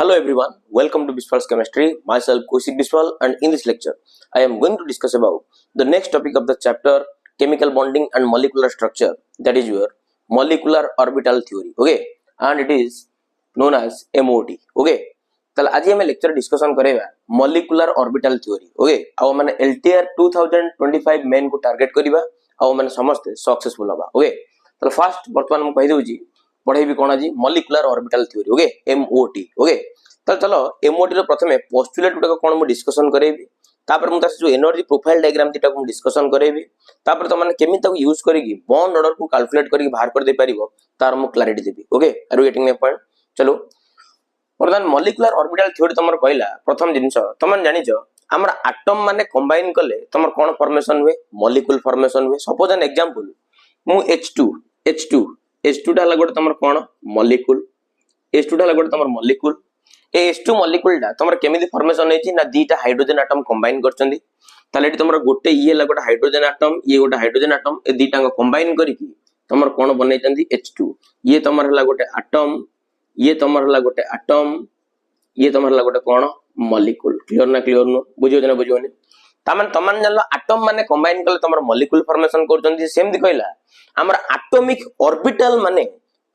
Hello everyone, welcome to Biswal's Chemistry. Myself Kaushik Biswal, and in this lecture I am going to discuss about the next topic of the chapter, chemical bonding and molecular structure, that is your molecular orbital theory. Okay, and it is known as MOT. Okay, ताल आज हम lecture discussion करेगा molecular orbital theory. Okay, आउ माने LTR 2025 main को target करिबा आउ माने समस्त सक्सेसफुल हबा. Okay, ताल फर्स्ट वर्तमान मु कहि दउजी पढ़ेबी कोन आज molecular orbital theory. Okay, MOT. Okay, तो चलो MOT रो प्रथमे पोस्टुलेट गुडा कोन मु डिस्कशन करेबी, तापर मु तासे जो एनर्जी प्रोफाइल डायग्राम दिटा को डिस्कशन करेबी, तापर तो माने केमि ताको यूज करेगी बॉन्ड ऑर्डर को कैलकुलेट करके बाहर कर दे परिबो तार मु क्लैरिटी देबी. Okay, are you getting my point? चलो वर्तमान मॉलिक्यूलर ऑर्बिटल थ्योरी तमर कहला प्रथम जिंस तमन जानि छ हमरा एटम माने कंबाइन कले तमर कोन फॉर्मेशन हुए, मॉलिक्यूल फॉर्मेशन हुए. सपोज एन एग्जांपल मु H2 टा लगोड तमर कोन मॉलिक्यूल, H2 टा लगोड तमर मॉलिक्यूल. ए H2 मॉलिक्यूल टा तमर केमिति फॉर्मेशन हेछि ना दीटा हाइड्रोजन एटम कंबाइन करचंदी. ताले एटी तमर गोटे ये लगोड हाइड्रोजन एटम, ये गोटे हाइड्रोजन एटम, ए दीटा को कंबाइन करिकि तमर कोन बनैचंदी H2. ये तमर हला गोटे एटम, ये तमर हला गोटे एटम, ये तमर हला गोटे कोन मॉलिक्यूल. क्लियर ना क्लियर नो? बुझियो ना बुझियोनी? तामन तमन जानलो एटम माने कंबाइन कले तमर मॉलिक्यूल फॉर्मेशन करचंदी. सेम दि कहला हमर एटॉमिक ऑर्बिटल माने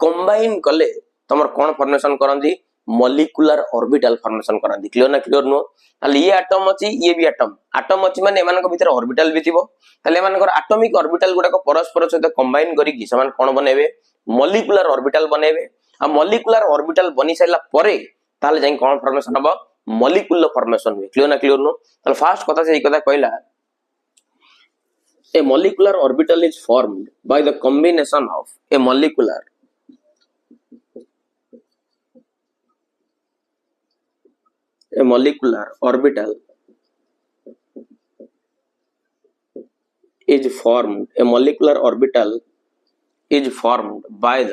कंबाइन कले तमर कोन फॉर्मेशन करंदी, मॉलिक्यूलर ऑर्बिटल फॉर्मेशन करंदी. क्लियर ना क्लियर नो? ताले ये एटम अछि, ये भी एटम अछि माने एमान को भीतर ऑर्बिटल भी थिबो. ताले एमान को एटॉमिक ऑर्बिटल गुडा को परस्पर सहित कंबाइन करिकि समान कोन बनेबे, मॉलिक्यूलर ऑर्बिटल बनेबे. आ मॉलिक्यूलर ऑर्बिटल बनि साइला परे ताले जाई कोन फॉर्मेशन हबो, मॉलिक्यूल फॉर्मेशन हुए. क्लियर ना क्लियर नो? ताले फर्स्ट कथा से ई कथा कहला a molecular orbital is formed by the combination of a molecular orbital is formed by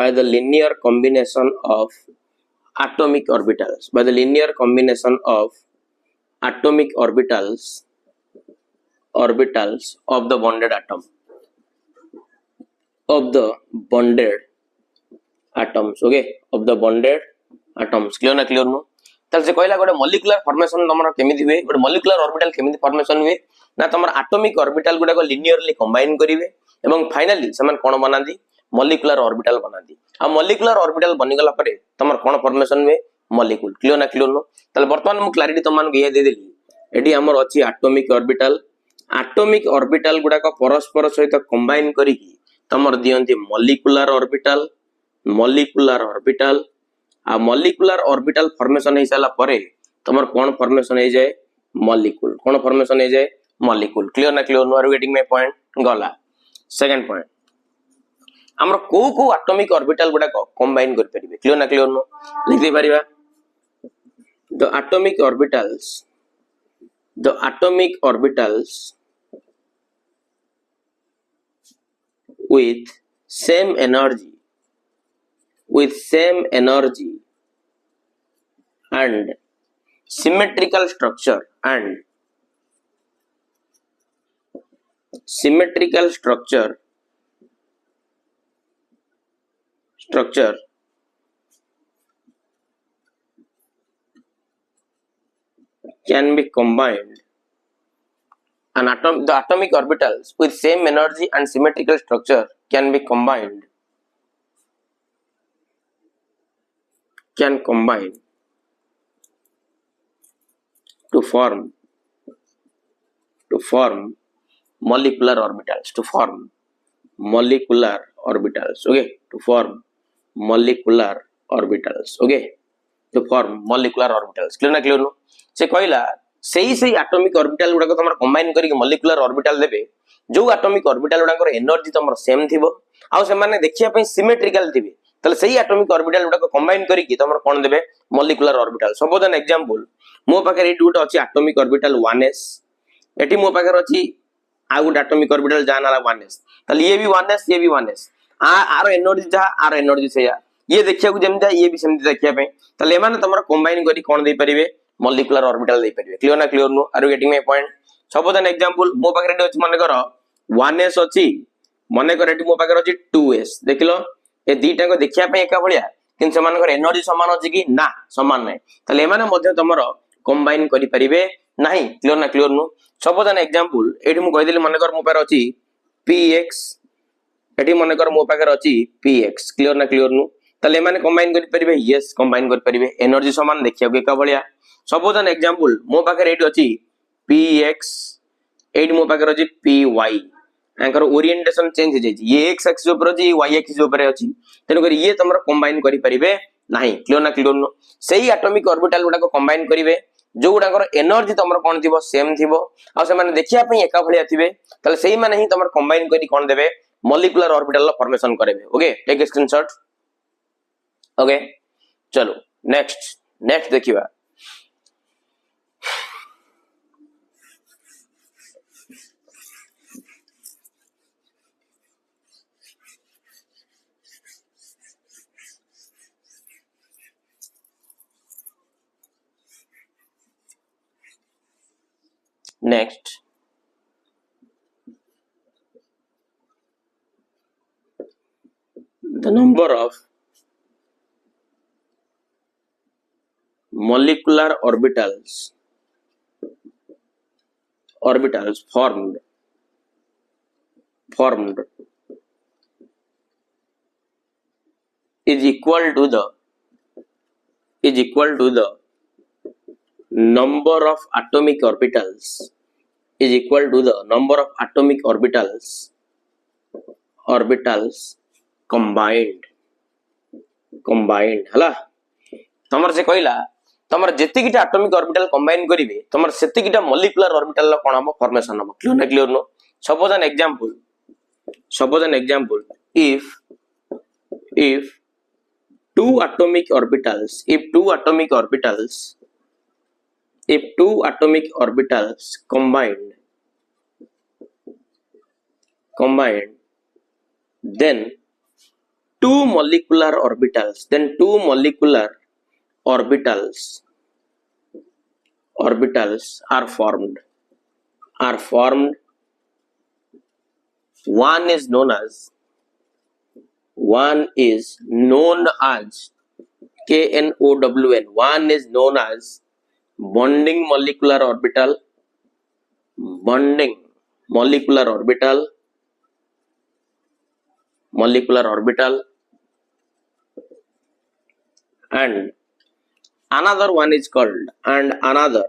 the linear combination of atomic orbitals, of the bonded atoms. Okay, of the bonded atoms. Clear ना clear no? ताल से कहला गोटे molecular formation तमरा केमिति हुए, गोटे molecular orbital केमिति formation हुए ना तमर एटॉमिक ऑर्बिटल गुडा को लिनियरली कंबाइन करिवे एवं फाइनली समान कोन बनांदी, मॉलिक्यूलर ऑर्बिटल बनांदी. आ मॉलिक्यूलर ऑर्बिटल बनि गला परे तमर कोन फॉर्मेशन हुए, मॉलिक्यूल. क्लियर ना क्लियर नो? ताल वर्तमान मु क्लैरिटी तमान को ये दे देली. एडी हमर अछि एटॉमिक ऑर्बिटल गुडा को परस्पर सहित कंबाइन करिकि तमर दियंती मॉलिक्यूलर ऑर्बिटल. आ मॉलिक्यूलर ऑर्बिटल फॉर्मेशन हे साला परे तमर कोन फॉर्मेशन हे जाय, मॉलिक्यूल. कोन फॉर्मेशन हे जाय, मॉलिक्यूल. क्लियर ना clear no? Are you getting my point? गला सेकंड पॉइंट हमर को एटॉमिक ऑर्बिटल गुडा को कंबाइन कर परिबे. क्लियर ना क्लियर नो? लिख दे परिबा the atomic orbitals with same energy and symmetrical structure can be combined. The atomic orbitals with same energy and symmetrical structure can combine to form molecular orbitals. Okay, to form molecular orbitals. Okay, to form molecular orbitals. Clear ना clear no? से कहला सही atomic orbital गुडा को तमर combine करिक molecular orbital देबे. जो atomic orbital गुडा को एनर्जी तमर सेम थिबो आ से माने देखिया पई सिमेट्रिकल थिबे, तले सही एटॉमिक ऑर्बिटल गुडा को कंबाइन करिक तमर कोन देबे, molecular orbital. Suppose an example मो पाखे एटी गुटे अछि एटॉमिक ऑर्बिटल 1s, एटी मो पाखे अछि आ गुटे एटॉमिक ऑर्बिटल जानाला 1s. तले ये भी 1s, ये भी 1s. आर एनर्जी जा आर एनर्जी सेया, ये देखिया को जेमता ये भी सेमती देखिया पे. तले माने तमर कंबाइन करी कोन दे परिबे, molecular orbital दे परिबे क्लियर ना क्लियर नु are you getting my point suppose an example मो पाखरे अछि माने कर 1s अछि माने कर एटी मो पाखरे अछि 2s देखिलो ए दीटा को देखिया पे एका भलिया किन समान कर एनर्जी समान अछि कि ना समान नै तले माने मध्ये तमरो कंबाइन करि परिबे नाही क्लियर नु सपोज एन एग्जांपल एटी मु कहि देली माने कर मो पाखरे अछि px एटी माने कर मो पाखरे अछि px क्लियर नु तले माने कंबाइन करि परिबे यस कंबाइन करि परिबे एनर्जी समान देखिया के एका भलिया सपोज एन एग्जांपल मो पाखरे एटी अछि px एटी मो पाखरे अछि py एंकर ओरिएंटेशन चेंज हो जाय ये x एक्सिस ऊपर अछि y एक्सिस ऊपर अछि तेनो कर ये तमरो कंबाइन करि परिबे नाही क्लियर नो सेही एटॉमिक ऑर्बिटल गुडा को कंबाइन करिवे जो गुडाकर एनर्जी तमरो कोन थिबो सेम थिबो आ से माने देखिया पई एका भलिया थिबे तले सेही माने ही तमरो कंबाइन करी कोन देबे मॉलिक्यूलर ऑर्बिटल फॉर्मेशन करेबे okay take a screenshot okay चलो नेक्स्ट देखिबा next the number of molecular orbitals formed is equal to the number of atomic orbitals is equal to the number of atomic orbitals combined हला तमर से कहला तमर जेतिकिटा atomic orbital combine करिवे तमर सेतिकिटा molecular orbital ला कोन हम फॉर्मेशन हम clear no suppose an example if two atomic orbitals combined then two molecular orbitals are formed one is known as KNOWN one is known as bonding molecular orbital and another one is called another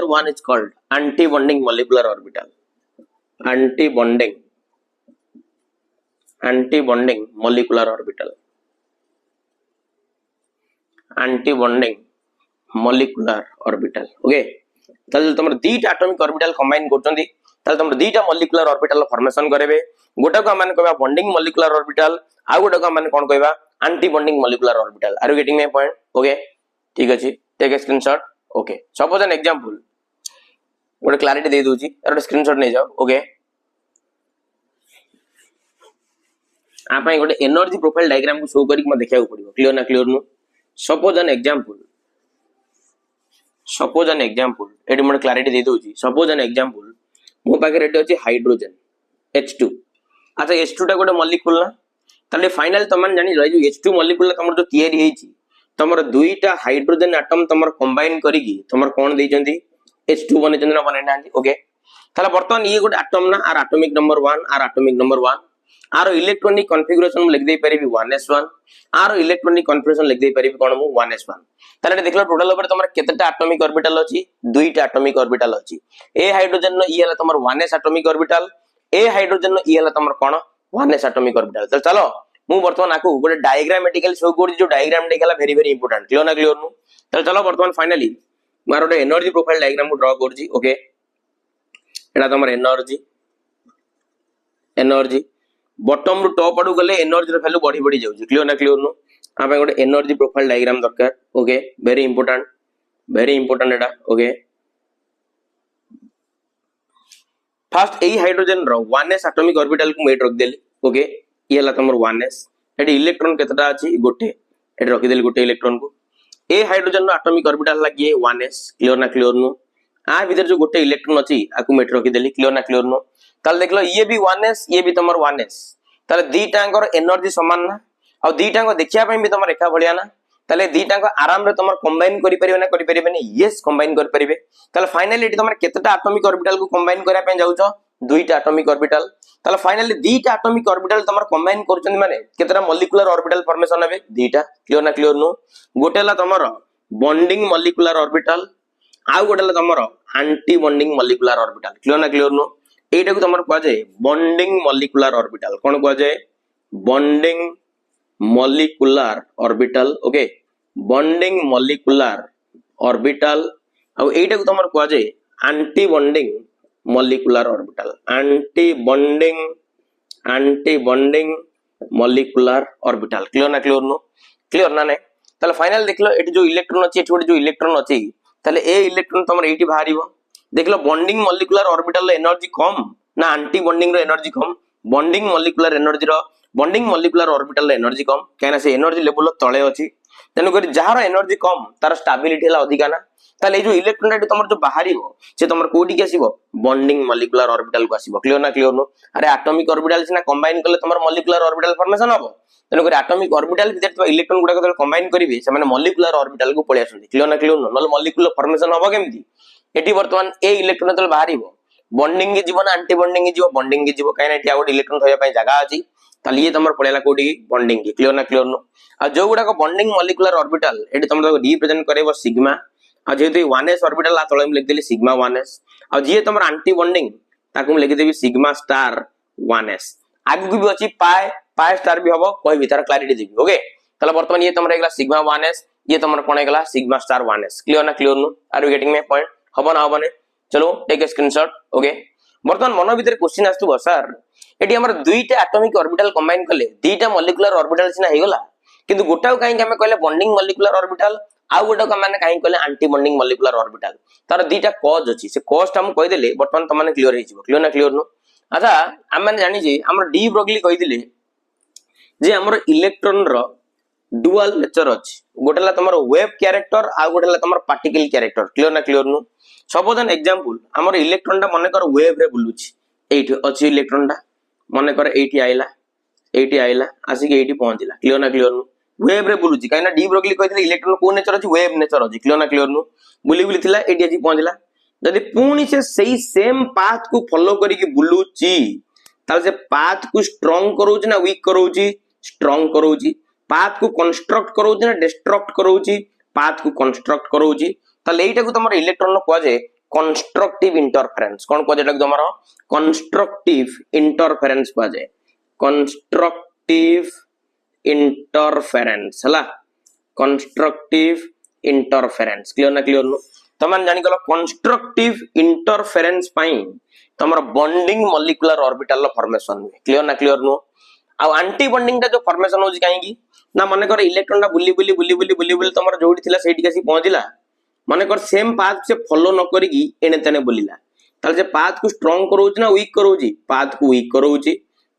one is called anti-bonding molecular orbital anti-bonding molecular orbital okay ताले तमर दीटा atomic orbital combine करचंदी ताले तमर दीटा molecular orbital formation करेबे गोटा को माने कहबा bonding molecular orbital आ गोटा को माने कोन कहबा anti bonding molecular orbital are you getting my point okay ठीक अछि take a screenshot okay suppose an example गोटे क्लैरिटी दे दूची और स्क्रीनशॉट नै जाओ ओके आप गोटे एनर्जी प्रोफाइल डायग्राम को शो करी म देखिया पड़िबो क्लियर नु सपोज एन एग्जांपल एटी मोर क्लैरिटी दे दोची सपोज एन एग्जांपल मो पाखे एटी अछि हाइड्रोजन H2 अच्छा H2 टा गोटे मॉलिक्यूल ना ताले फाइनल तमन जानि रहि H2 मॉलिक्यूल तमर जो तयारी हेची तमर दुईटा हाइड्रोजन एटम तमर कंबाइन करिकी तमर कोन दैचंदी H2 बने चंदना बने नांदी ओके ताला वर्तमान ये गोटे एटम ना आर एटॉमिक नंबर 1 आर इलेक्ट्रॉनिक कॉन्फ़िगरेशन लिख दे परिबी 1s1 आर इलेक्ट्रॉनिक कॉन्फ़िगरेशन लिख दे परिबी कोन मु 1s1 ताले देखलो टोटल ऊपर तमर केतेटा एटॉमिक ऑर्बिटल अछि दुईटा एटॉमिक ऑर्बिटल अछि ए हाइड्रोजन नो ई हला तमर 1s एटॉमिक ऑर्बिटल ए हाइड्रोजन नो ई हला तमर कोन 1s एटॉमिक ऑर्बिटल तो चलो मु वर्तमान आको गोटे डायग्रामेटिकल शो कर जो डायग्रामेटिकल हला वेरी इंपोर्टेंट क्लियर नु चलो वर्तमान फाइनली मार गोटे एनर्जी प्रोफाइल डायग्राम को ड्रा करजी ओके एटा तमर एनर्जी बॉटम रु टॉप आडू गले एनर्जी रो वैल्यू बढ़ी जाउची क्लियर नु आपे गोटे एनर्जी प्रोफाइल डायग्राम दरकार okay very important Etah okay first A hydrogen row 1s atomic orbital को मेट रख देली ओके ये हला तमर 1s एटी इलेक्ट्रॉन केतटा अछि गोटे एटी रखि देली गोटे इलेक्ट्रॉन को ए हाइड्रोजन रो एटॉमिक ऑर्बिटल ला किए 1s क्लियर ना क्लियर नो आ भीतर जो गोटे इलेक्ट्रॉन अछि आकु मेट रखि देली क्लियर ना क्लियर नो ताल देखलो ये भी 1s ये भी तमर 1s ताले दीटांगर एनर्जी समान ना आ दीटांग देखिया पई भी तमर रेखा भलिया ना ताले दीटांग आराम रे तमर कंबाइन करि परिबे ना करि परिबे नि यस कंबाइन करि परिबे ताले फाइनली एटी तमर केतटा एटॉमिक ऑर्बिटल को कंबाइन करा पई जाउछो दुईटा एटॉमिक ऑर्बिटल ताले फाइनली दीटा एटॉमिक ऑर्बिटल तमर कंबाइन करछन माने केतटा मॉलिक्यूलर ऑर्बिटल फॉर्मेशन हेबे दीटा क्लियर ना क्लियर नो गोटेला तमर बॉन्डिंग मॉलिक्यूलर ऑर्बिटल आउ गोटेला तमर anti bonding molecular orbital clear ना क्लियर नो एटा को तमर कह जाय बॉन्डिंग मॉलिक्यूलर ऑर्बिटल कोन कह जाय bonding molecular orbital okay bonding molecular orbital आउ एटा को तमर कह जाय anti bonding molecular orbital anti bonding molecular orbital clear ना ने ताले फाइनल देखलो एटी जो इलेक्ट्रॉन अछि एटी जो इलेक्ट्रॉन अछि ताले ए इलेक्ट्रॉन तमर एटी बाहरिबो देखलो बॉन्डिंग मॉलिक्यूलर ऑर्बिटल एनर्जी कम ना एंटी बॉन्डिंग रो एनर्जी कम बॉन्डिंग मॉलिक्यूलर ऑर्बिटल एनर्जी कम कहना से एनर्जी लेवल तळे अछि तेनु करी जहार एनर्जी कम तार स्टेबिलिटी ला अधिका ना ताले जो इलेक्ट्रॉन एटी तमर जो बाहरिबो से तमर कोडी के आसीबो बॉन्डिंग मॉलिक्यूलर ऑर्बिटल को आसीबो क्लियर नो अरे एटॉमिक ऑर्बिटल सिना कंबाइन करले तमर मॉलिक्यूलर ऑर्बिटल फॉर्मेशन हबो तेनु करी एटॉमिक ऑर्बिटल भीतर इलेक्ट्रॉन गुडा को कंबाइन करिवे से माने मॉलिक्यूलर ऑर्बिटल को पळे आसुंदी क्लियर नो नल मॉलिक्यूलर फॉर्मेशन हबो केमती एटी वर्तमान ए इलेक्ट्रॉन तल बाहरिबो बॉन्डिंग के जीवन एंटी बॉन्डिंग के जीव बॉन्डिंग के जीव काहे एटी आउट इलेक्ट्रॉन थया पई जगह अछि ताले ये तमर पळेला कोडी बॉन्डिंग की क्लियर नो आ जो गुडा को बॉन्डिंग मॉलिक्यूलर ऑर्बिटल एटी तमर रिप्रेजेंट करेबो सिग्मा आ जेतु 1s ऑर्बिटल आ तळे लिख देली सिग्मा 1s आ जे तमर एंटी बॉन्डिंग ताकू लिख देबी सिग्मा स्टार 1s आगु भी अछि पाई पाई स्टार भी हबो कोई भीतर क्लैरिटी देबी ओके ताले वर्तमान ये तमर एकला सिग्मा 1s ये तमर कोन एकला sigma star 1s clear no are you getting my point हबो ना हबो ने चलो टेक ए स्क्रीनशॉट ओके वर्तमान मन भीतर क्वेश्चन आस्तु सर एटी हमर दुईटा एटॉमिक ऑर्बिटल कंबाइन करले दुईटा मॉलिक्यूलर ऑर्बिटल सिना हेगला किंतु गोटाउ काहे हमें कहले बॉन्डिंग मॉलिक्यूलर ऑर्बिटल आउ गोटा का माने काहे कहले एंटी बॉन्डिंग मॉलिक्यूलर ऑर्बिटल तार दुईटा कॉज अछि से कॉज हम कहि देले वर्तमान त माने क्लियर हिजिबो क्लियर नो अच्छा हम माने जानि जे हमर डी ब्रोगली कहि दिले जे हमर इलेक्ट्रॉन रो डुअल नेचर अछि गोटेला तमर वेव कैरेक्टर आ गोटेला तमर particle character clear no suppose an example हमर इलेक्ट्रॉन टा माने कर वेव रे बुलुछि एठी अछि इलेक्ट्रॉन टा माने कर एठी आइला आसी के एठी पहुंचला क्लियर नो वेव रे बुलुछि काइना डी ब्रोगली कहितले इलेक्ट्रॉन को नेचर अछि वेव नेचर अछि क्लियर नो बुली थिला एठी आसी पहुंचला जदि पुणी से सही सेम पाथ को फॉलो करी के बुलुछि ताले से पाथ को स्ट्रांग करूछि ना वीक करूछि स्ट्रांग करूछि पाथ को कंस्ट्रक्ट करूछि ना डिस्ट्रक्ट करूछि पाथ को कंस्ट्रक्ट करूछि ताले एटा को तमर इलेक्ट्रॉन को जे कंस्ट्रक्टिव इंटरफेरेंस कोन को जेटा तमर कंस्ट्रक्टिव इंटरफेरेंस को जे कंस्ट्रक्टिव इंटरफेरेंस हला कंस्ट्रक्टिव इंटरफेरेंस क्लियर नो तमन जानि गलो कंस्ट्रक्टिव इंटरफेरेंस पई तमर bonding molecular orbital formation clear नो आ एंटी बॉन्डिंग ता जो फॉर्मेशन होजी काहे की ना माने कर इलेक्ट्रॉन ता बुली तमर जोडी थिला सेठी कासी पहुंचला माने कर सेम पाथ से फॉलो न करी की एने तने बुलिला ताले से पाथ को स्ट्रांग करूची ना वीक करूची पाथ को वीक करूची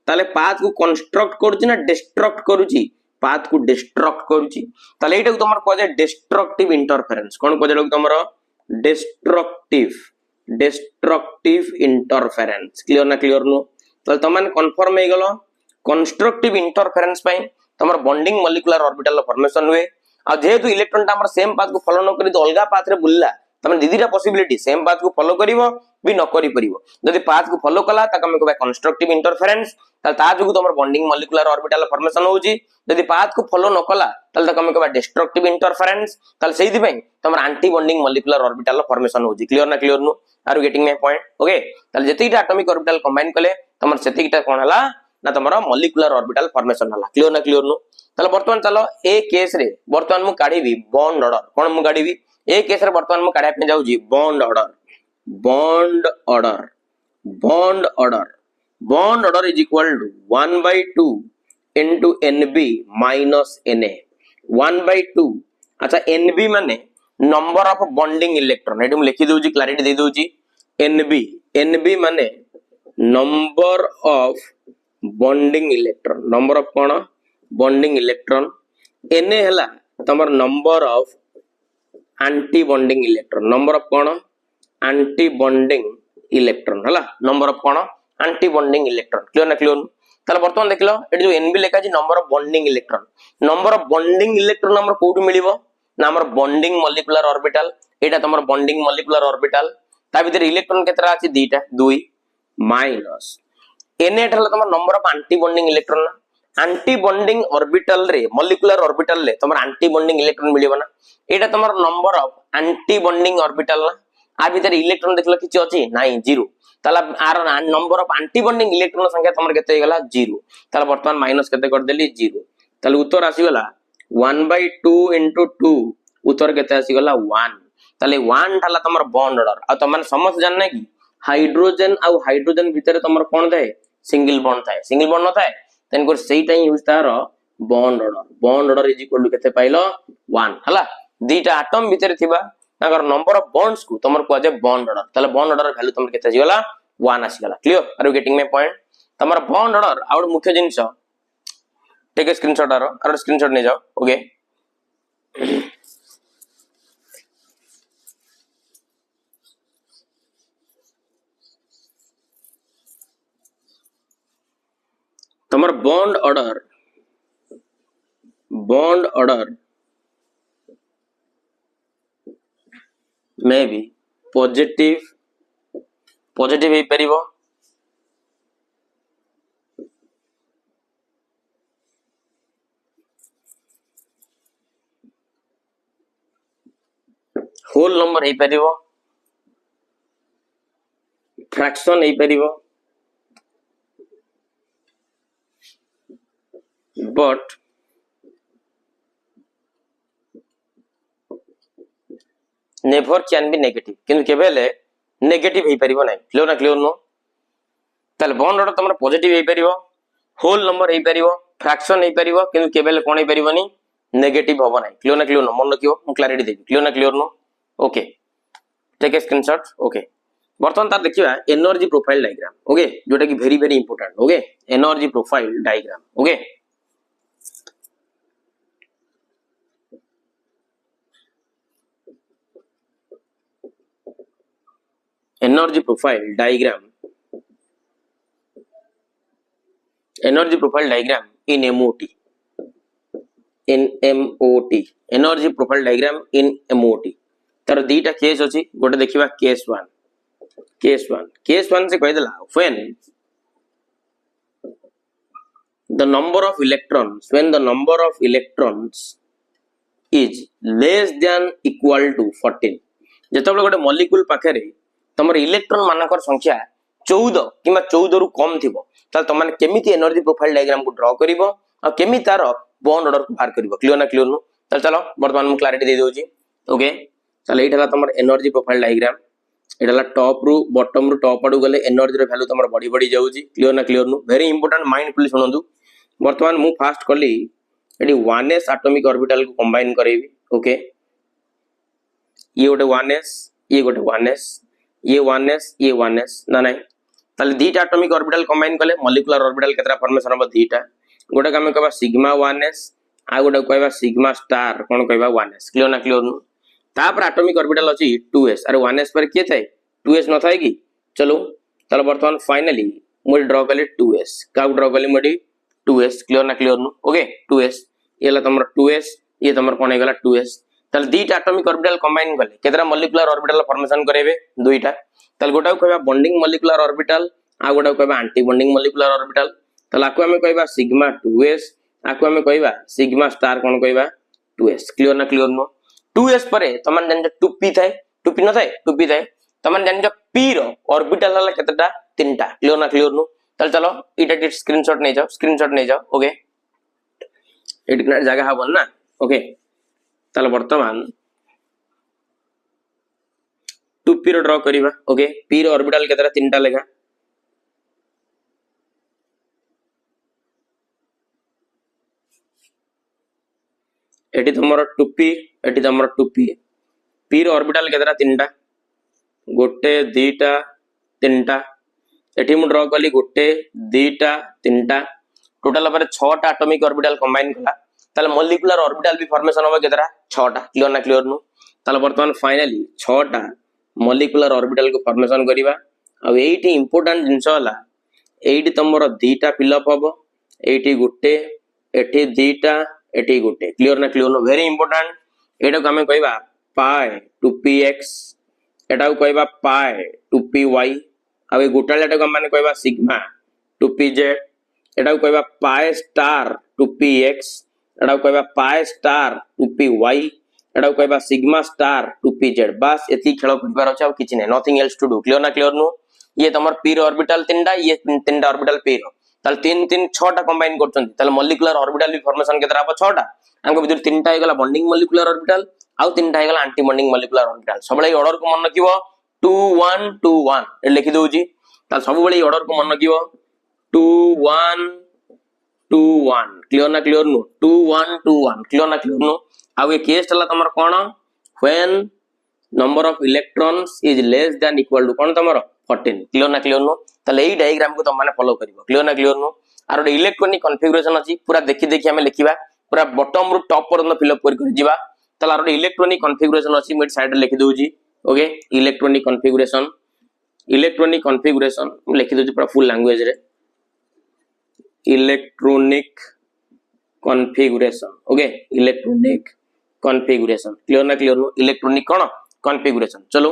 ताले पाथ को कंस्ट्रक्ट करूची ना डिस्ट्रक्ट करूची पाथ को डिस्ट्रक्ट करूची ताले एटा को तमर को जे डिस्ट्रक्टिव इंटरफेरेंस कोन को जे तमर डिस्ट्रक्टिव इंटरफेरेंस क्लियर नो ताले तमन कंफर्म हे गेलो कंस्ट्रक्टिव इंटरफेरेंस पई तमर बॉन्डिंग मॉलिक्यूलर ऑर्बिटल फॉर्मेशन हुए आ जेहेतु इलेक्ट्रॉन ता हमर सेम पाथ को फॉलो न करी तो अलगा पाथ रे बुलला तमन दीदीटा पॉसिबिलिटी सेम पाथ को फॉलो करिवो भी न करी परिवो जदि पाथ को फॉलो कला ता हम कहबा कंस्ट्रक्टिव इंटरफेरेंस ताल ता जगु तमर बॉन्डिंग मॉलिक्यूलर ऑर्बिटल फॉर्मेशन होउची जदि पाथ को फॉलो न कला ताल ता हम कहबा डिस्ट्रक्टिव इंटरफेरेंस ताल सेहि दिबे तमर anti bonding molecular orbital formation होउची clear no are you getting my point okay ताल जतिटा एटॉमिक ऑर्बिटल कंबाइन कले तमर सेतिटा कोन हला ना तमरा मॉलिक्यूलर ऑर्बिटल फॉर्मेशन हला क्लियर नो ताले वर्तमान चलो ए केस रे वर्तमान मु काढीबी बॉन्ड ऑर्डर कोन मु काढीबी ए केस रे वर्तमान मु काढा पे जाउजी bond order is equal to 1/2 into nb minus na 1/2 अच्छा nb माने नंबर ऑफ बॉन्डिंग इलेक्ट्रॉन एटम लिखि दोजी क्लैरिटी दे दोजी nb माने number of bonding electron number of कोन बॉन्डिंग इलेक्ट्रॉन एन हैला तमर number of anti bonding electron number of कोन एंटी बॉन्डिंग इलेक्ट्रॉन हला नंबर ऑफ कोन एंटी बॉन्डिंग इलेक्ट्रॉन क्लियर ना क्लियर ताले वर्तमान देखलो एटी जो एनबी लेखा छी नंबर ऑफ बॉन्डिंग इलेक्ट्रॉन हमर कोठी मिलिबो ना हमर बॉन्डिंग मॉलिक्यूलर ऑर्बिटल एटा तमर बॉन्डिंग मॉलिक्यूलर ऑर्बिटल ता भीतर इलेक्ट्रॉन केतरा अछि दीटा 2 माइनस एन एट हला तमर number of anti bonding electron anti bonding orbital रे मॉलिक्यूलर ऑर्बिटल रे तमर एंटी बॉन्डिंग इलेक्ट्रॉन मिलिबो ना एटा तमर number of anti bonding orbital ना आ भीतर इलेक्ट्रॉन देखलो किछ अछि नाही जीरो ताला आर number of anti bonding electron संख्या तमर केते गेला जीरो ताला वर्तमान माइनस केते कर देली जीरो ताले उत्तर आसी गेला 1/2 into 2 उत्तर केते आसी गेला 1 ताले 1 ठाला तमर बॉन्ड ऑर्डर आ त माने समझ जानना कि हाइड्रोजन आ हाइड्रोजन भीतर तमर कोन थाए सिंगल बॉन्ड न थाए तेन को सेही टाइम यूज तार bond order is equal to केते पाइलो 1 हला दीटा एटम भीतर थिबा ताकर नंबर ऑफ बॉन्ड्स को तमर को जे बॉन्ड ऑर्डर ताले बॉन्ड ऑर्डर वैल्यू तमर केते आसीगला 1 आसीगला clear are you getting my point तमर बॉन्ड ऑर्डर आउट मुख्य जिंस टेक ए स्क्रीनशॉट आरो स्क्रीनशॉट ले जाओ ओके तमर bond order may be positive हे परिबो होल नंबर हे परिबो फ्रैक्शन हे परिबो but never can be negative किंतु केबेले नेगेटिव हे परिबो नै क्लियर नो ताले बॉन्ड ऑर्डर तमर पॉजिटिव हे परिबो होल नंबर हे परिबो फ्रैक्शन हे परिबो किंतु केबेले कोन हे परिबोनी नेगेटिव होबो नै क्लियर नो मन रखियो मु क्लैरिटी देबी clear no okay take a screenshot okay बर्तमान तार देखिबा एनर्जी प्रोफाइल डायग्राम ओके जोटा कि very very important okay energy profile diagram okay energy profile diagram in MOT energy profile diagram in MOT तार दीटा केस अछि गोटे देखिबा केस 1 से कहि देला when the number of electrons is less than equal to 14 जेतबे गोटे मॉलिक्यूल पाखरे तमर इलेक्ट्रॉन मानकर संख्या 14 किमा 14 रु कम थिबो ताल तमन केमिति एनर्जी प्रोफाइल डायग्राम को ड्रा करिवो आ केमि तार बॉन्ड ऑर्डर को बाहर करिवो क्लियर नो ताल चलो वर्तमान मु क्लैरिटी दे दोची ओके चलो एठाला तमर एनर्जी प्रोफाइल डायग्राम एठाला टॉप रु बॉटम रु टॉप आडू गले एनर्जी रो वैल्यू तमर बढ़ी जाउची क्लियर नो वेरी इंपोर्टेंट माइंडफुली सुनंदु वर्तमान मु फास्ट करली एडी 1s एटॉमिक ऑर्बिटल को कंबाइन करेबी ओके ये गोटे 1s ये गोटे 1s ये 1s ना नहीं ताले दीटा एटॉमिक ऑर्बिटल कंबाइन कले मॉलिक्यूलर ऑर्बिटल केतरा फॉर्मेशन हो दीटा गोटे का कहबा सिग्मा 1s आ गोटे कहबा सिग्मा स्टार कोन कहबा 1s क्लियर नो तापर एटॉमिक ऑर्बिटल अछि 2s अरे 1s पर के थाए 2s न थाए कि चलो ताले वर्तमान फाइनली मु ड्रा कले 2s का ड्रा कले muddy 2s clear no okay 2s येला तमर 2s ये तमर कोन हेगला 2s ताले दीटा एटॉमिक ऑर्बिटल कंबाइन कले केतरा मॉलिक्यूलर ऑर्बिटल फॉर्मेशन करेबे दुईटा ताले गोटा कहबा बॉन्डिंग मॉलिक्यूलर ऑर्बिटल आ गोटा कहबा एंटी बॉन्डिंग मॉलिक्यूलर ऑर्बिटल ताले आको हमें कहबा सिग्मा 2s आको हमें कहबा सिग्मा स्टार कोन कहबा 2s क्लियर नो 2s परे तमन जन टुपी थाए टुपी न थाए तमन जन p रो ऑर्बिटल हला केतटा तीनटा क्लियर नो ताले चलो इटा स्क्रीनशॉट नै जाओ ओके एटा जगह हबन ना ओके ताले वर्तमान 2p रो ड्रा करिबा ओके p रो ऑर्बिटल केतरा तीनटा लेगा एटी तमर 2p एटी तमर 2p p रो ऑर्बिटल केतरा तीनटा गोटे दीटा तीनटा एटी मु ड्रा कली गोटे दीटा तीनटा टोटल पर 6टा एटॉमिक ऑर्बिटल कंबाइन कला ताले मॉलिक्यूलर ऑर्बिटल भी फॉर्मेशन होबा केतरा 6टा क्लियर ना क्लियर नु ताले वर्तमान फाइनली 6टा मॉलिक्यूलर ऑर्बिटल को फॉर्मेशन करिवा आ एठी इंपोर्टेंट जिंस होला एठी तमरो दीटा फिलअप हबो एठी गुटे एठी दीटा एठी गुटे क्लियर ना क्लियर नु वेरी इंपोर्टेंट एटा को हमें कहबा पाई टू पी एक्स एटा को कहबा पाई टू पी वाई आ ए गोटालेटा को माने कहबा सिग्मा टू पी जेड एटा को कहबा pi star two P X एटा को कहबा pi star two P Y एटा को कहबा sigma star two P Z बस एती खेल करबार अछि आ किछि नै nothing else to do clear ना क्लियर नु ये तमर पी रो ऑर्बिटल तीनटा ये तीनटा ऑर्बिटल पी रो ताल 3 3 6टा कंबाइन करछन ताल मॉलिक्यूलर ऑर्बिटल भी फॉर्मेशन केतरा अब 6टा हमको भीतर 3टा हे गला बॉन्डिंग मॉलिक्यूलर ऑर्बिटल आउ 3टा हे गला एंटी बॉन्डिंग मॉलिक्यूलर ऑर्बिटल सबले ऑर्डर को मन रखिबो 2 1 2 1 ए लिखि दोजी ताल सब बळे ऑर्डर को मन रखिबो 2 1 2 1 क्लियर ना क्लियर नु 2 1 2 1 क्लियर ना क्लियर नु आउ ए केस तला तमर कोन when number of electrons is less than equal to कोन तमर 14 क्लियर ना क्लियर नु ताले एई डायग्राम को तुम माने फॉलो करिवो क्लियर ना क्लियर नु आरो इलेक्ट्रॉनिक कॉन्फ़िगरेशन अछि पूरा देखि देखि हमें लिखिबा पूरा बॉटम रु टॉप पर्यंत फिल अप कर जिबा ताले आरो इलेक्ट्रॉनिक कॉन्फ़िगरेशन अछि मिड साइड लिखि दोजी ओके इलेक्ट्रॉनिक कॉन्फ़िगरेशन लिखि दोजी पूरा फुल लैंग्वेज रे electronic configuration okay electronic configuration clear ना क्लियर नु इलेक्ट्रॉनिक कोन कॉन्फ़िगरेशन चलो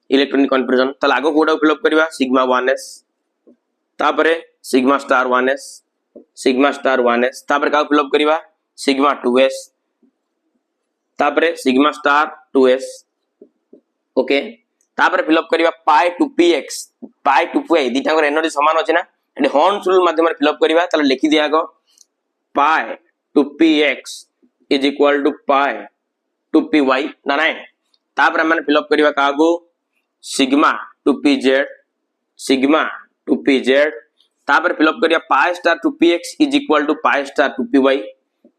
इलेक्ट्रॉनिक कॉन्फ़िगरेशन ताले आगो कोडा फिल अप करबा सिग्मा 1s तापरे सिग्मा स्टार 1s तापरे का फिल अप करबा सिग्मा 2s तापरे सिग्मा स्टार 2s ओके तापरे फिल अप करबा pi two px pi two py दिटा को एनर्जी समान अछि ना एडी हॉर्न्स रूल माध्यम रे फिल अप करबा ताले लिखि दिया गो pi two px is equal to pi two py ना ना तापरे माने फिल अप करबा कागो सिग्मा टू pz तापर फिल अप करिया pi star two px is equal to pi star two py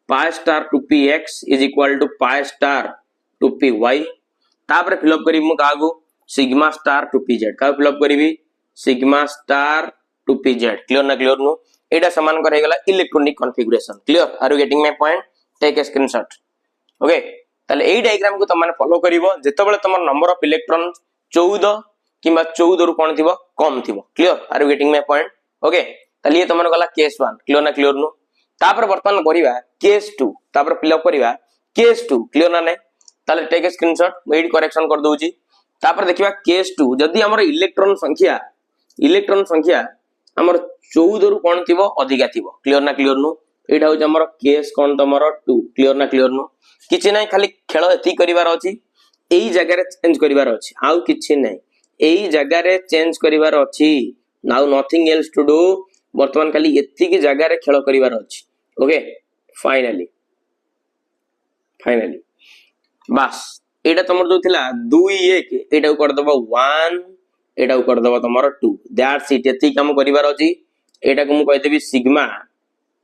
pi star two px is equal to pi star two py तापर fill up करी मु कागो sigma star two pz का fill up करिवि sigma star two pz clear ना clear नु एटा समान कर हे गेला electronic configuration clear are you getting my point take a screenshot okay ताले एई डायग्राम को तुम माने फॉलो करिवो जेतेबेले तुम नंबर ऑफ इलेक्ट्रॉन 14 किबा 14 रु कोन थिबो कम थिबो clear are you getting my point okay ताले ये तुमन गला केस 1 क्लियर ना क्लियर नु तापर वर्तमान करिवा केस 2 तापर फिल अप करिवा केस 2 क्लियर ना नै ताले take a screenshot made correction कर दोउची तापर देखिबा केस 2 जदी हमर इलेक्ट्रॉन संख्या हमर 14 रु कोन थिबो अधिका थिबो क्लियर ना क्लियर नु एटा हो हमर केस कोन तमरो 2 क्लियर ना क्लियर नु किछि नै खाली खेल एती करिवार अछि एई जगह रे चेंज करिवार अछि आउ किछि नै एई जगह रे चेंज करिवार अछि now nothing else to do वर्तमान खाली एती की जगह रे खेल करिवार अछि ओके फाइनली बस एटा तमर जो थिला 2 1 एटा को कर दबो 1 एटा को कर दबो तमरो 2 दैट्स इट एती काम करिवार अछि एटा को मु कहि देबी सिग्मा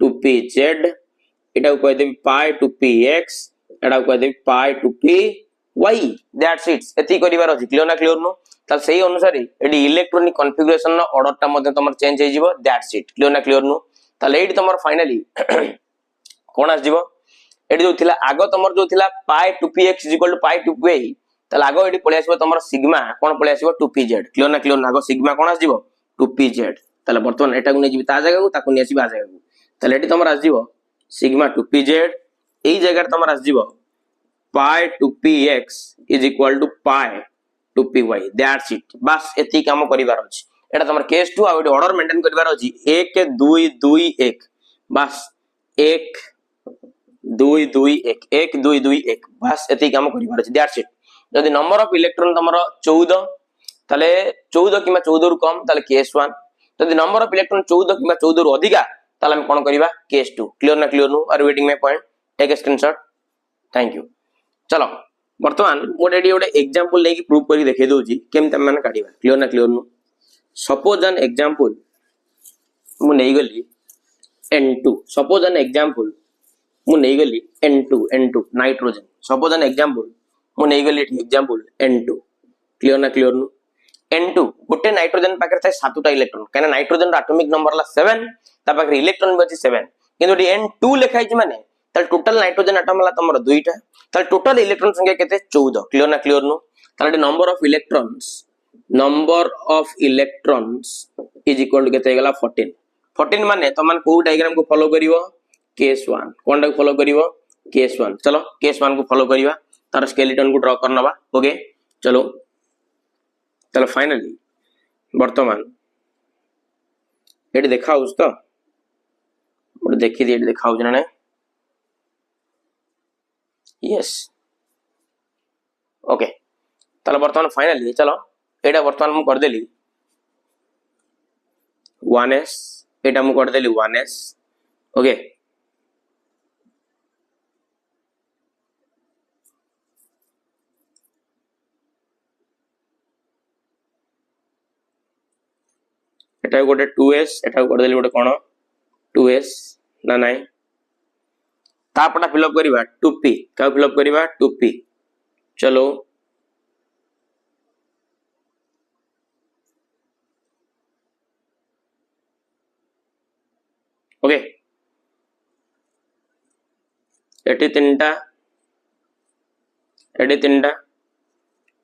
टू pz एटा को कहि देबी पाई टू px एटा को कहि देबी पाई टू py दैट्स इट एती करिवार अछि क्लियर ना क्लियर नो ताल सही अनुसार एडी इलेक्ट्रॉनिक कॉन्फ़िगरेशन नो ऑर्डर ता मध्ये तमर चेंज हे जिवो दैट्स इट क्लियर ना क्लियर नो ताल एडी तमर फाइनली कोन आस जिवो एडी जो थिला आगो तमर जो थिला pi two px pi two py ताल आगो एडी पळे आसीबो तमर सिग्मा कोन पळे आसीबो टू pz क्लियर ना क्लियर आगो सिग्मा कोन आस जिवो टू pz ताल वर्तमान एटा को नै जिवि ता जगह को ताको नै आसीबो आ जगह को ताल एडी तमर आस जिवो सिग्मा टू pz एई जगह तमर आस जिवो pi two px is equal to pi two py that's it बस एती काम करिवार अछि एटा तमर केस 2 आ एडी ऑर्डर मेंटेन करिवार अछि 1 2 2 1 बस 1 2 2 1 1 2 2 1 बस एती काम करिवार अछि दैट्स इट यदि नंबर ऑफ इलेक्ट्रॉन तमर 14 ताले 14 किबा 14 रु कम ताले केस 1 यदि नंबर ऑफ इलेक्ट्रॉन 14 किबा 14 रु अधिका ताले हम कोन करिवा केस 2 क्लियर ना क्लियर नु are waiting my point take a screenshot thank you चलो वर्तमान मोटे गोटे एग्जांपल लेके प्रूव करी देखे दोजी केमते माने काढिबा क्लियर ना क्लियर नु सपोज एन एग्जांपल मु नै गली n2 सपोज एन एग्जांपल मु नै गली n2 nitrogen suppose an example मु नै गली एग्जांपल n2 क्लियर ना क्लियर नु N2 गोटे नाइट्रोजन पाखे थाए 7टा इलेक्ट्रॉन कहीं नाइट्रोजन एटॉमिक नंबर ला 7 ता पाखे इलेक्ट्रॉन भी अछि 7 किंतु N2 लिखाई छि माने ताल टोटल नाइट्रोजन एटम ला तमरो दुईटा ताल टोटल इलेक्ट्रॉन संख्या केते 14 क्लियर ना क्लियर नो ताल number of electrons is equal to केते गेला 14 14 माने तमन को डायग्राम को फॉलो करिवो केस 1 कोनटा को फॉलो करिवो केस 1 चलो केस 1 को फॉलो करिवा तार स्केलेटन को ड्रा करनबा ओके चलो चलो फाइनली वर्तमान ये देखा तो गोटे देखी दी देखा ना यस ओके ताले वर्तमान फाइनली चलो एटा वर्तमान मु कर देली 1s एटा मु कर देली 1s ओके एटा गोटे 2s एटा कर देली गोटे कोन 2s ना नाही तापटा फिलअप करिवा 2p का फिलअप करिवा 2p चलो ओके एटी तीनटा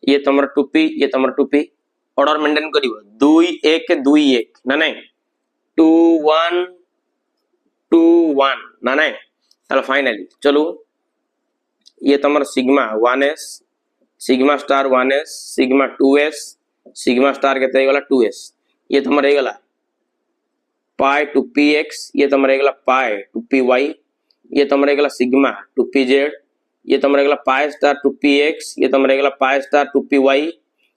ये तमर 2p ये तमर 2p ऑर्डर मेंटेन करिवो 2 1 2 1 ना नहीं 2 1 2 1 ना नहीं चलो फाइनली चलो ये तमर sigma 1s sigma star 1s sigma 2s sigma star केते गला 2s ये तमर हे गला पाई 2px ये तमर हे गला पाई 2py ये तमर हे गला सिग्मा 2pz ये तमर हे गला पाई स्टार 2px ये तमर हे गला पाई स्टार 2py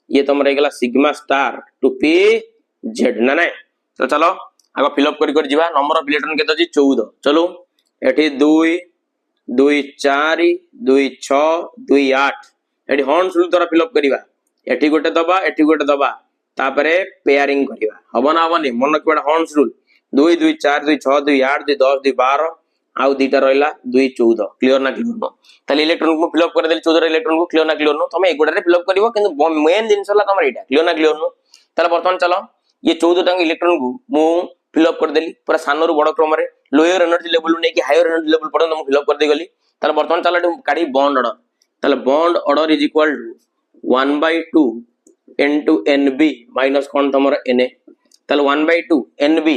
ये तमर हे गला सिग्मा स्टार 2pz ना नहीं तो चलो आगे फिलअप कर जीवा नंबर ऑफ इलेक्ट्रॉन केते अछि 14 चलो एठी 2 2 4 2 6 2 8 एठी हॉर्न्स रूल द्वारा फिलअप करिवा एठी गोटे दबा तापरे पेयरिंग करिवा हबो ना हबनी मन केडा हॉर्न्स रूल 2 2 4 2 6 2 8 2 10 2 12 आउ दीटा रहला 2 14 क्लियर ना क्लियर नो ताले इलेक्ट्रॉन को फिलअप कर देली 14 इलेक्ट्रॉन को क्लियर ना क्लियर नो तमे एगोडा रे फिलअप करिवो किंतु मेन जिंसला तमर एटा क्लियर ना क्लियर नो ताले वर्तमान चलो ये 14 टंग इलेक्ट्रॉन को मु फिलअप कर देली पूरा सानो रु बड़ क्रम रे लोअर एनर्जी लेवल ने कि हायर एनर्जी लेवल पर्यंत हम फिलअप कर दे गली ताले वर्तमान चलो काडी बॉन्ड ऑर्डर ताले bond order is equal to 1/2 into nb minus कोन तमर na ताले 1/2 nb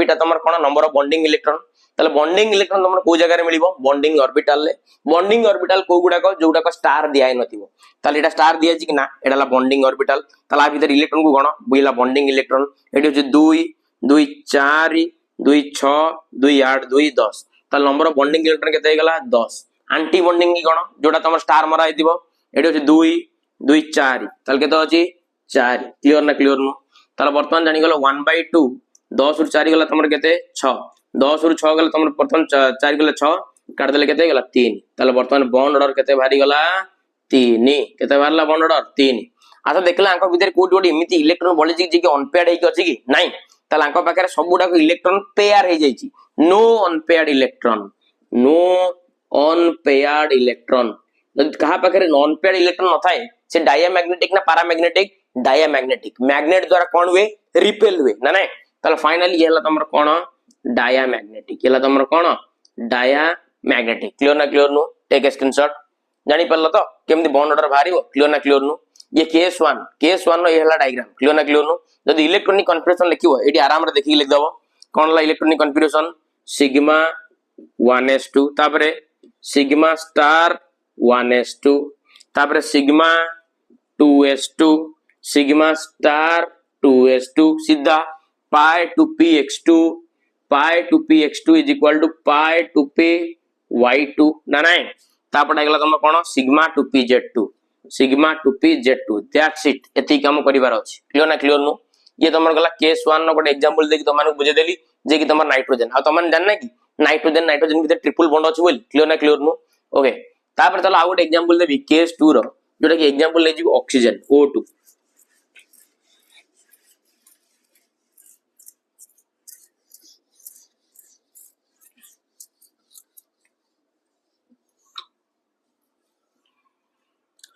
ता तमर कोन नंबर ऑफ बॉन्डिंग इलेक्ट्रॉन ताले बॉन्डिंग इलेक्ट्रॉन तमर को जगह रे मिलिबो बॉन्डिंग ऑर्बिटल को गुडा को जोडा को स्टार दिया नथिबो ताले एटा स्टार दिया छि कि ना एडाला बॉन्डिंग ऑर्बिटल ताला आ भीतर इलेक्ट्रॉन को गण बुइला बॉन्डिंग इलेक्ट्रॉन एटी होछि 2 2 4 2 6 2 8 2 10 ताले नंबर ऑफ बॉन्डिंग इलेक्ट्रॉन केते गला 10 एंटी बॉन्डिंग की गण जोडा तमर स्टार मरा हिदिबो एटी होछि 2 2 4 ताले केते होछि 4 क्लियर ना क्लियर नो ताले वर्तमान जानि गलो 1/2 10 रु 4 गला तमर केते 6 10 रु 6 गला तमर प्रथम 4 गला 6 काट देले केते गला 3 ताले वर्तमान बॉन्ड ऑर्डर केते भारी गला 3 केते बारला बॉन्ड ऑर्डर 3 आसा देखला अंक भीतर कोड कोड इमिति इलेक्ट्रॉन बॉली जे कि अनपेयर्ड हे कि अछि कि नाही ताले अंक पाखरे सबुडा को इलेक्ट्रॉन पेयर हे जाईची नो अनपेयर्ड इलेक्ट्रॉन जदि कहा पाखरे नॉन पेयर्ड इलेक्ट्रॉन न थाए से डायमैग्नेटिक ना पैरामैग्नेटिक डायमैग्नेटिक मैग्नेट द्वारा कोन हुए रिपेल हुए ना नाही ताले फाइनली ये हला तमर कोन डायमैग्नेटिक ये हला तमर कोन डायमैग्नेटिक क्लियर ना क्लियर नो टेक स्क्रीनशॉट जानि परलो तो केमति बॉन्ड ऑर्डर भारिबो क्लियर ना क्लियर नो ये केस 1 नो ये हला डायग्राम क्लियर ना क्लियर नो जदि इलेक्ट्रॉनिक कन्फिगरेशन लिखिबो एटी आराम रे देखि लिख दबो कोन ला इलेक्ट्रॉनिक कन्फिगरेशन सिग्मा 1s2 तापरे सिग्मा स्टार 1s2 तापरे sigma 2s2 sigma star 2s2 सीधा pi 2px2 is equal to pi 2py2 ना नहीं तापटा गला तम कोन सिग्मा 2pz2 दैट्स इट एति काम करिवार अछि क्लियर ना क्लियर नो ये तमर गला केस 1 नो गोटे एग्जांपल देकी तमन बुझे देली जे कि तमर नाइट्रोजन आ तमन जान ना कि नाइट्रोजन भीतर ट्रिपल बॉन्ड अछि बोल क्लियर ना क्लियर नो ओके तापर चलो आ गोटे एग्जांपल देबी केस 2 रो जोटा कि एग्जांपल ले जी oxygen O2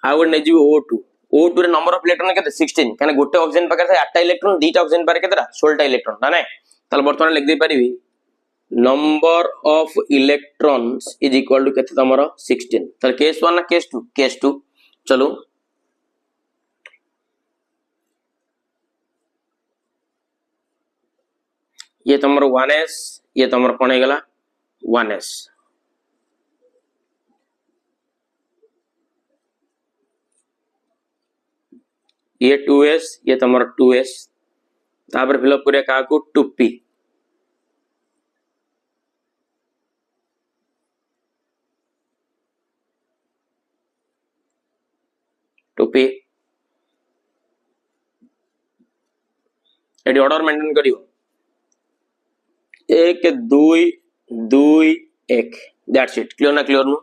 I would need O2 O2 रे नंबर ऑफ इलेक्ट्रॉन केते 16 काने गोटे ऑक्सीजन पाकर था 8टा इलेक्ट्रॉन दीटा ऑक्सीजन पारे केतेरा 16टा इलेक्ट्रॉन ना नै ताले वर्तमान लिख दे परिबी number of electrons is equal to केते तमरो 16 ताले केस 1 ना केस 2 चलो ये तमरो 1s ये तमरो कोन हे गला 1s ये 2s ये तमरो 2s तापर फिलअप करिया का को 2p 2p AD order maintain करियो 1 2 2 1 दैट्स इट क्लियर ना क्लियर नु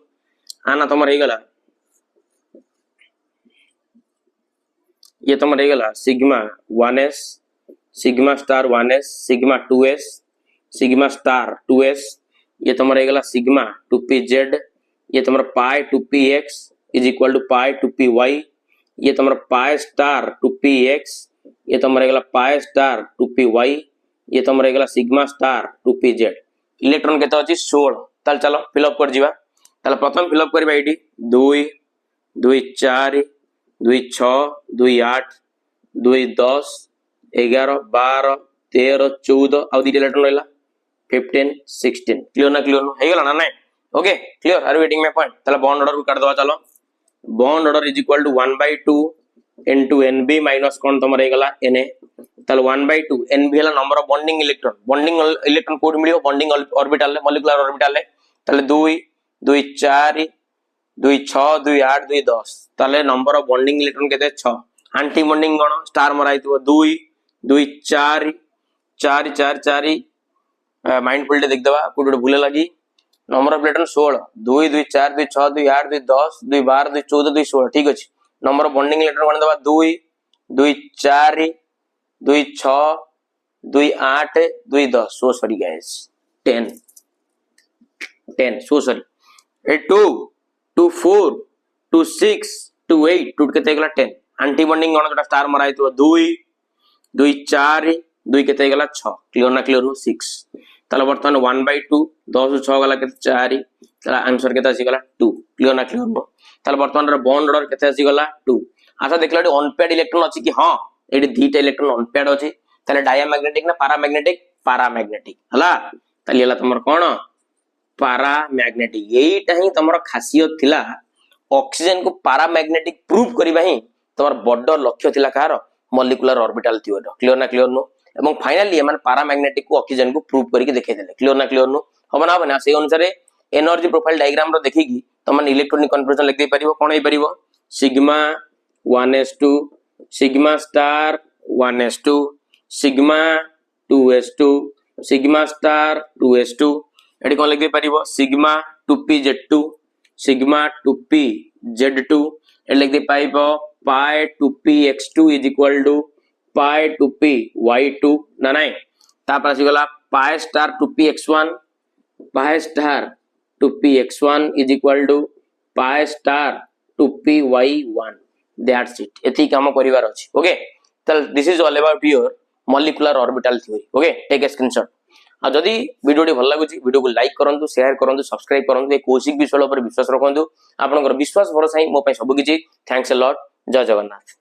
आना तमर हे गला ये तमर हे गला sigma 1s sigma star 1s sigma 2s sigma star 2s ये तमर हे गला सिग्मा 2pz ये तमर pi 2px is equal to pi 2py ये तमर पाई स्टार 2px ये तमर हे गला पाई स्टार 2py ये तमर हे गला सिग्मा स्टार 2pz इलेक्ट्रॉन केते अछि 16 ताल चलो फिलअप कर जिबा ताल प्रथम फिलअप करबा एडी 2 2 4 2 6 2 8 2 10 11 12 13 14 आ दी इलेक्ट्रॉन रहला 15 16 क्लियर ना क्लियर हे गला ना नै okay clear are waiting my point ताला बॉन्ड ऑर्डर को काट दवा चलो bond order is equal to 1/2 into nb minus कोन तमर हे गला na ताल 1/2 nb हला नंबर ऑफ बॉन्डिंग इलेक्ट्रॉन कोड मिलियो बॉन्डिंग ऑर्बिटल ले मॉलिक्यूलर ऑर्बिटल ले ताले 2 2 4 2 6 2 8 2 10 ताले नंबर ऑफ बॉन्डिंग इलेक्ट्रॉन केते 6 एंटी बॉन्डिंग कोन स्टार मराइतो 2 2 4 4 4 4 माइंडफुल देख दवा कोड भूले लगी नंबर ऑफ इलेक्ट्रॉन 16 2 2 4 2 6 2 8 2 10 2 12 2 14 2 16 ठीक अछि नंबर ऑफ बॉन्डिंग इलेक्ट्रॉन कोन दवा 2 2 4 2 6 2 8 2 10 so sorry guys 10 so sorry 2 2 4 2 6 2 8 2 केते गला 10 एंटी बॉन्डिंग कोन जोटा स्टार मराई तो 2 2 4 2 केते गला 6 क्लियर ना क्लियर 6 ताला वर्तमान 1/2 10 6 गला केते 4 ताला आंसर केते आसी गला 2 क्लियर ना क्लियर नो ताला वर्तमान रे बॉन्ड ऑर्डर केते आसी गला 2 आशा देखला अनपेड इलेक्ट्रॉन अछि कि हां एडी दीटा इलेक्ट्रॉन अनपेड अछि ताले डायमैग्नेटिक ना पैरामैग्नेटिक हला ताले हला तमर कोन पैरामैग्नेटिक एईटा ही तमर खासियत थिला ऑक्सीजन को पैरामैग्नेटिक प्रूव करबा ही तमर बड्ड लक्ष्य थिला कार मॉलिक्यूलर ऑर्बिटल थ्योरी क्लियर ना क्लियर नो एवं फाइनली एमन पैरामैग्नेटिक को ऑक्सीजन को प्रूव करके देखै देले क्लियर ना हबना हबना से अनुसार एनर्जी प्रोफाइल डायग्राम रो देखिकी तमन इलेक्ट्रॉनिक कन्फर्मेशन लिख दे परिबो कोन हे परिबो sigma 1s2 sigma star 1s2 sigma 2s2 sigma star 2s2 एडी कोन लिख दे परिबो सिग्मा 2pz2 सिग्मा 2pz2 एडी लिख दे पाइबो pi 2px2 is equal to pi 2py2 ना नाही तापर आसी गला pi star 2px1 pi star 2px1 is equal to pi star 2py1 that's it एथि काम करिवार अछि ओके तल this is all about your molecular orbital theory okay take a screenshot आ जदी वीडियो भल लागुची वीडियो को लाइक करंतु शेयर करंतु सब्सक्राइब करंतु ए कौशिक विषय पर विश्वास रखंतु आपनकर विश्वास भरोसा ही मो पय सब किछि थैंक्स अ लॉट जय जगन्नाथ।